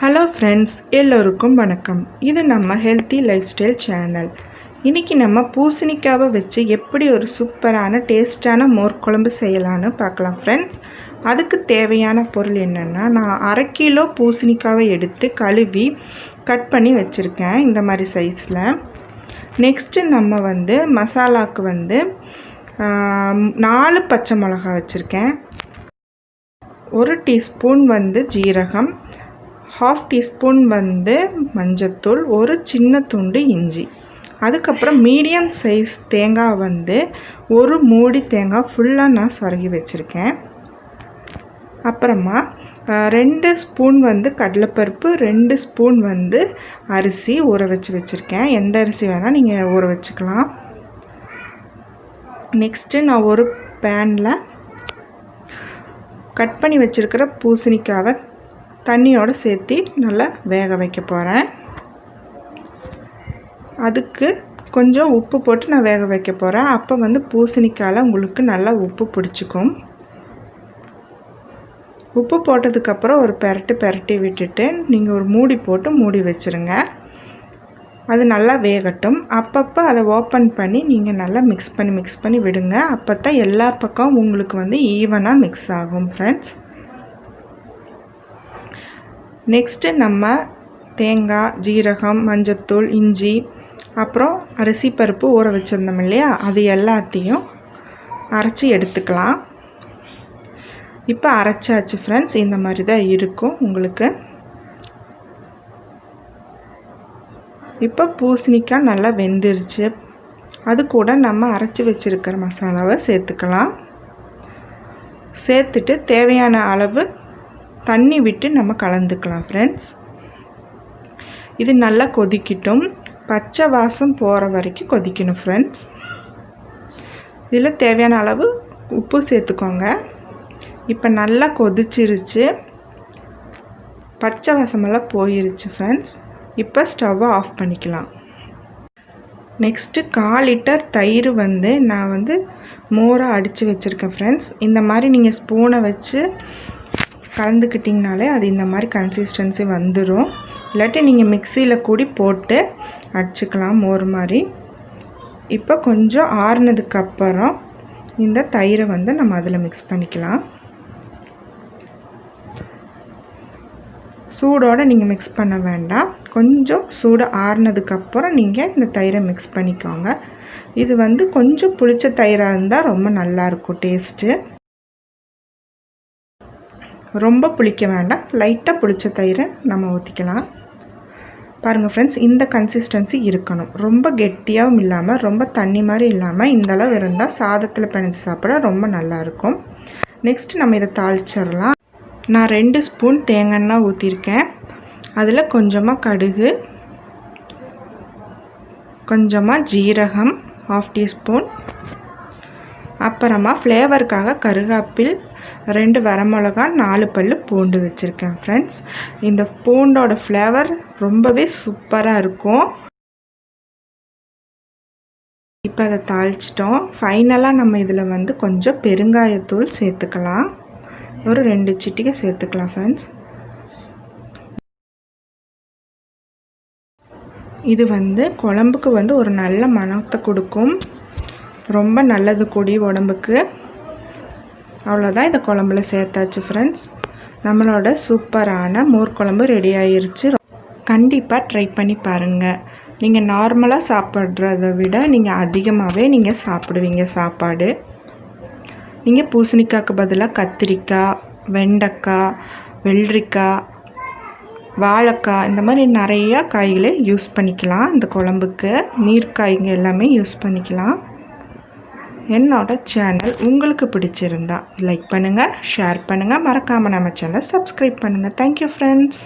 Hello friends, எல்லோருக்கும் வணக்கம். இது நம்ம ஹெல்த்தி லைஃப் ஸ்டைல் சேனல். இன்றைக்கி நம்ம பூசணிக்காவை வச்சு எப்படி ஒரு சூப்பரான டேஸ்டான மோர் குழம்பு செய்யலான்னு பார்க்கலாம் ஃப்ரெண்ட்ஸ். அதுக்கு தேவையான பொருள் என்னென்னா, நான் 1/2 கிலோ பூசணிக்காவை எடுத்து கழுவி கட் பண்ணி வச்சுருக்கேன் இந்த மாதிரி சைஸில். நெக்ஸ்ட்டு நம்ம மசாலாவுக்கு 4 பச்சை மிளகா வச்சுருக்கேன். 1 டீஸ்பூன் ஜீரகம், 1/2 டீஸ்பூன் மஞ்சத்தூள், ஒரு சின்ன துண்டு இஞ்சி. அதுக்கப்புறம் மீடியம் சைஸ் தேங்காய் ஒரு மூடி தேங்காய் ஃபுல்லாக நான் சொருகி வச்சுருக்கேன். அப்புறமா 2 ஸ்பூன் கடலைப்பருப்பு, 2 ஸ்பூன் அரிசி ஊற வச்சுருக்கேன். எந்த அரிசி வேணால் நீங்கள் ஊற வச்சுக்கலாம். நெக்ஸ்ட்டு நான் ஒரு பேனில் கட் பண்ணி வச்சுருக்கிற பூசணிக்காவை தண்ணியோடு சேர்த்து நல்லா வேக வைக்க போகிறேன். அதுக்கு கொஞ்சம் உப்பு போட்டு நான் வேக வைக்க போகிறேன். அப்போ பூசணிக்காயில் உங்களுக்கு நல்லா உப்பு பிடிச்சிக்கும். உப்பு போட்டதுக்கப்புறம் ஒரு பெரட்டி விட்டுட்டு நீங்கள் ஒரு மூடி போட்டு மூடி வச்சுருங்க. அது நல்லா வேகட்டும். அப்பப்போ அதை ஓப்பன் பண்ணி நீங்கள் நல்லா மிக்ஸ் பண்ணி விடுங்க. அப்போ தான் எல்லா பக்கம் உங்களுக்கு ஈவனாக மிக்ஸ் ஆகும் ஃப்ரெண்ட்ஸ். நெக்ஸ்ட்டு நம்ம தேங்காய், ஜீரகம், மஞ்சத்தூள், இஞ்சி, அப்புறம் அரிசி பருப்பு ஊற வச்சுருந்தோம் இல்லையா, அது எல்லாத்தையும் அரைச்சி எடுத்துக்கலாம். இப்போ அரைச்சாச்சு ஃப்ரெண்ட்ஸ். இந்த மாதிரி தான் இருக்கும் உங்களுக்கு. இப்போ பூசணிக்காய் நல்லா வெந்துருச்சு. அது கூட நம்ம அரைச்சி வச்சுருக்கிற மசாலாவை சேர்த்துக்கலாம். சேர்த்துட்டு தேவையான அளவு தண்ணி விட்டு நம்ம கலந்துக்கலாம் ஃப்ரெண்ட்ஸ். இது நல்லா கொதிக்கட்டும். பச்சை வாசம் போகிற வரைக்கும் கொதிக்கணும் ஃப்ரெண்ட்ஸ். இதில் தேவையான அளவு உப்பு சேர்த்துக்கோங்க. இப்போ நல்லா கொதிச்சிருச்சு. பச்சை வாசமெல்லாம் போயிருச்சு ஃப்ரெண்ட்ஸ். இப்போ ஸ்டவ்வை ஆஃப் பண்ணிக்கலாம். நெக்ஸ்ட்டு 1/4 லிட்டர் தயிர் நான் மோராக அடித்து வச்சுருக்கேன் ஃப்ரெண்ட்ஸ். இந்த மாதிரி நீங்கள் ஸ்பூனை வச்சு கலந்துக்கிட்டிங்கனாலே அது இந்த மாதிரி கன்சிஸ்டன்சி வந்துடும். இல்லாட்டி நீங்கள் மிக்சியில் கூடி போட்டு அடிச்சுக்கலாம் மோர் மாதிரி. இப்போ கொஞ்சம் ஆறுனதுக்கப்புறம் இந்த தயிரை நம்ம அதில் மிக்ஸ் பண்ணிக்கலாம். சூடோடு நீங்கள் மிக்ஸ் பண்ண வேண்டாம். கொஞ்சம் சூடு ஆறுனதுக்கப்புறம் நீங்கள் இந்த தயிரை மிக்ஸ் பண்ணிக்கோங்க. இது கொஞ்சம் புளிச்ச தயிராக இருந்தால் ரொம்ப நல்லாயிருக்கும் டேஸ்ட்டு. ரொம்ப புளிக்க வேண்டாம். லைட்டாக புளிச்ச தயிரை நம்ம ஊற்றிக்கலாம். பாருங்கள் ஃப்ரெண்ட்ஸ், இந்த கன்சிஸ்டன்சி இருக்கணும். ரொம்ப கெட்டியாகவும் இல்லாமல் ரொம்ப தண்ணி மாதிரி இல்லாமல் இந்தளவு இருந்தால் சாதத்தில் பிணைஞ்சு சாப்பிட ரொம்ப நல்லாயிருக்கும். நெக்ஸ்ட்டு நம்ம இதை தாளிச்சிடலாம். நான் 2 ஸ்பூன் தேங்காய் எண்ணெய் ஊற்றிருக்கேன். அதில் கொஞ்சமாக கடுகு, கொஞ்சமாக ஜீரகம் 1/2 டீஸ்பூன், அப்புறமா ஃப்ளேவருக்காக கருவேப்பில், 2 வரமிளகா, 4 பல் பூண்டு வச்சுருக்கேன் ஃப்ரெண்ட்ஸ். இந்த பூண்டோட ஃப்ளேவர் ரொம்பவே சூப்பராக இருக்கும். இப்போ அதை தாளிச்சிட்டோம். ஃபைனலாக நம்ம இதில் கொஞ்சம் பெருங்காயத்தூள் சேர்த்துக்கலாம். ஒரு 2 சிட்டிகை சேர்த்துக்கலாம் ஃப்ரெண்ட்ஸ். இது குழம்புக்கு ஒரு நல்ல மணத்தை கொடுக்கும். ரொம்ப நல்லது கூடி உடம்புக்கு. அவ்வளோதான், இந்த குழம்புல சேர்த்தாச்சு ஃப்ரெண்ட்ஸ். நம்மளோட சூப்பரான மோர் குழம்பு ரெடி ஆயிருச்சு. கண்டிப்பாக ட்ரை பண்ணி பாருங்கள். நீங்கள் நார்மலாக சாப்பிட்றத விட நீங்கள் அதிகமாகவே நீங்கள் சாப்பிடுவீங்க சாப்பாடு. நீங்கள் பூசணிக்காய்க்கு பதிலாக கத்திரிக்காய், வெண்டைக்காய், வெள்ளரிக்காய், வாழைக்காய் இந்த மாதிரி நிறையா காய்களை யூஸ் பண்ணிக்கலாம். இந்த குழம்புக்கு நீர்க்காய்ங்க எல்லாமே யூஸ் பண்ணிக்கலாம். என்னோட சேனல் உங்களுக்கு பிடிச்சிருந்தா லைக் பண்ணுங்கள், ஷேர் பண்ணுங்கள், மறக்காமல் நம்ம சேனலை சப்ஸ்கிரைப் பண்ணுங்கள். Thank you friends.